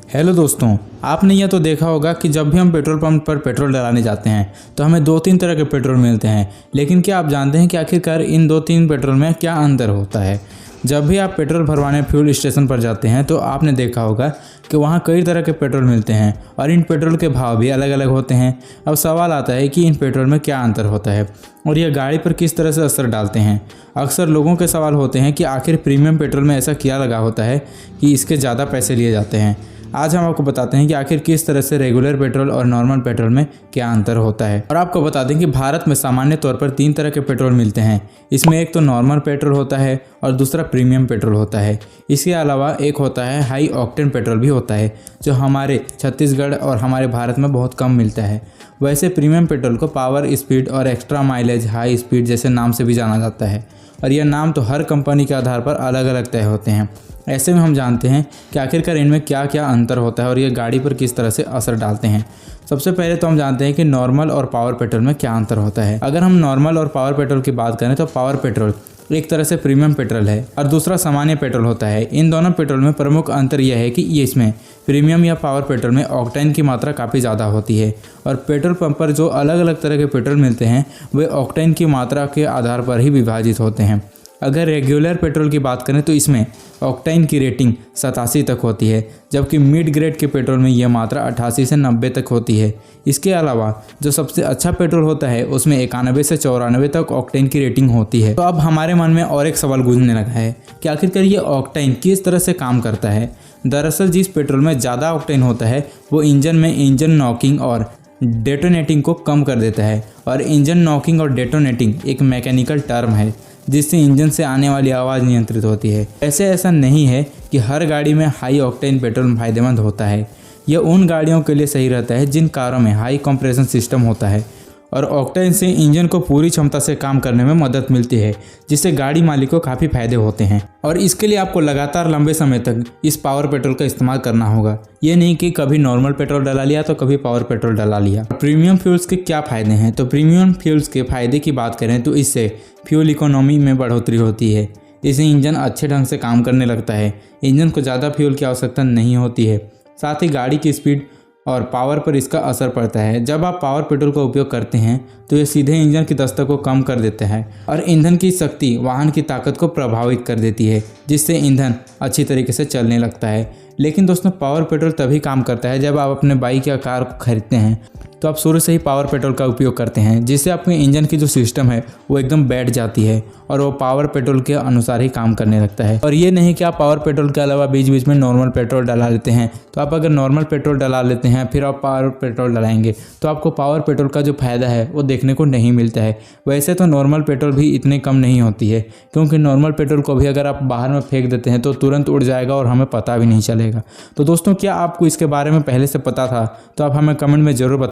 Hello दोस्तों, आपने यह तो देखा होगा कि जब भी हम पेट्रोल पंप पर पेट्रोल डलाने जाते हैं तो हमें 2-3 तरह के पेट्रोल मिलते हैं। लेकिन क्या आप जानते हैं कि आखिरकार इन 2-3 पेट्रोल में क्या अंतर होता है? जब भी आप पेट्रोल भरवाने फ्यूल स्टेशन पर जाते हैं तो आपने देखा होगा कि वहाँ कई तरह के पेट्रोल मिलते हैं और इन पेट्रोल के भाव भी अलग अलग होते हैं। अब सवाल आता है कि इन पेट्रोल में क्या अंतर होता है और यह गाड़ी पर किस तरह से असर डालते हैं। अक्सर लोगों के सवाल होते हैं कि आखिर प्रीमियम पेट्रोल में ऐसा क्या लगा होता है कि इसके ज़्यादा पैसे लिए जाते हैं। आज हम आपको बताते हैं कि आखिर किस तरह से रेगुलर पेट्रोल और नॉर्मल पेट्रोल में क्या अंतर होता है। और आपको बता दें कि भारत में सामान्य तौर पर 3 तरह के पेट्रोल मिलते हैं। इसमें एक तो नॉर्मल पेट्रोल होता है और दूसरा प्रीमियम पेट्रोल होता है। इसके अलावा एक होता है हाई ऑक्टेन पेट्रोल भी होता है, जो हमारे छत्तीसगढ़ और हमारे भारत में बहुत कम मिलता है। वैसे प्रीमियम पेट्रोल को पावर, स्पीड और एक्स्ट्रा माइलेज, हाई स्पीड जैसे नाम से भी जाना जाता है और यह नाम तो हर कंपनी के आधार पर अलग अलग तय होते हैं। ऐसे में हम जानते हैं कि आखिरकार इनमें क्या क्या अंतर होता है और ये गाड़ी पर किस तरह से असर डालते हैं। सबसे पहले तो हम जानते हैं कि नॉर्मल और पावर पेट्रोल में क्या अंतर होता है। अगर हम नॉर्मल और पावर पेट्रोल की बात करें तो पावर पेट्रोल एक तरह से प्रीमियम पेट्रोल है और दूसरा सामान्य पेट्रोल होता है। इन दोनों पेट्रोल में प्रमुख अंतर यह है कि इसमें प्रीमियम या पावर पेट्रोल में ऑक्टेन की मात्रा काफ़ी ज़्यादा होती है और पेट्रोल पंप पर जो अलग अलग तरह के पेट्रोल मिलते हैं वे ऑक्टेन की मात्रा के आधार पर ही विभाजित होते हैं। अगर रेगुलर पेट्रोल की बात करें तो इसमें ऑक्टेन की रेटिंग 87 तक होती है, जबकि मिड ग्रेड के पेट्रोल में यह मात्रा 88 से 90 तक होती है। इसके अलावा जो सबसे अच्छा पेट्रोल होता है उसमें 91 से 94 तक ऑक्टेन की रेटिंग होती है। तो अब हमारे मन में और एक सवाल गूंजने लगा है कि आखिरकार ये ऑक्टेन किस तरह से काम करता है। दरअसल जिस पेट्रोल में ज़्यादा ऑक्टेन होता है वो इंजन में इंजन नॉकिंग और डेटोनेटिंग को कम कर देता है। और इंजन नॉकिंग और डेटोनेटिंग एक मैकेनिकल टर्म है जिससे इंजन से आने वाली आवाज़ नियंत्रित होती है। ऐसा नहीं है कि हर गाड़ी में हाई ऑक्टेन पेट्रोल फायदेमंद होता है। यह उन गाड़ियों के लिए सही रहता है जिन कारों में हाई कंप्रेशन सिस्टम होता है और ऑक्टेन से इंजन को पूरी क्षमता से काम करने में मदद मिलती है, जिससे गाड़ी मालिक को काफ़ी फायदे होते हैं। और इसके लिए आपको लगातार लंबे समय तक इस पावर पेट्रोल का इस्तेमाल करना होगा। ये नहीं कि कभी नॉर्मल पेट्रोल डला लिया तो कभी पावर पेट्रोल डला लिया। प्रीमियम फ्यूल्स के क्या फ़ायदे हैं? तो प्रीमियम फ्यूल्स के फ़ायदे की बात करें तो इससे फ्यूल इकोनॉमी में बढ़ोतरी होती है। इससे इंजन अच्छे ढंग से काम करने लगता है। इंजन को ज़्यादा फ्यूल की आवश्यकता नहीं होती है। साथ ही गाड़ी की स्पीड और पावर पर इसका असर पड़ता है। जब आप पावर पेट्रोल का उपयोग करते हैं तो ये सीधे इंजन की दस्तक को कम कर देता है और ईंधन की शक्ति वाहन की ताकत को प्रभावित कर देती है, जिससे ईंधन अच्छी तरीके से चलने लगता है। लेकिन दोस्तों, पावर पेट्रोल तभी काम करता है जब आप अपने बाइक या कार को खरीदते हैं तो आप शुरू से ही पावर पेट्रोल का उपयोग करते हैं, जिससे आपके इंजन की जो सिस्टम है वो एकदम बैठ जाती है और वो पावर पेट्रोल के अनुसार ही काम करने लगता है। और ये नहीं कि आप पावर पेट्रोल के अलावा बीच बीच में नॉर्मल पेट्रोल डला लेते हैं। तो आप अगर नॉर्मल पेट्रोल डला लेते हैं फिर आप पावर पेट्रोल डलाएंगे तो आपको पावर पेट्रोल का जो फ़ायदा है वो देखने को नहीं मिलता है। वैसे तो नॉर्मल पेट्रोल भी इतने कम नहीं होती है, क्योंकि नॉर्मल पेट्रोल को भी अगर आप बाहर में फेंक देते हैं तो तुरंत उड़ जाएगा और हमें पता भी नहीं चलेगा। तो दोस्तों, क्या आपको इसके बारे में पहले से पता था? तो आप हमें कमेंट में ज़रूर बताएं।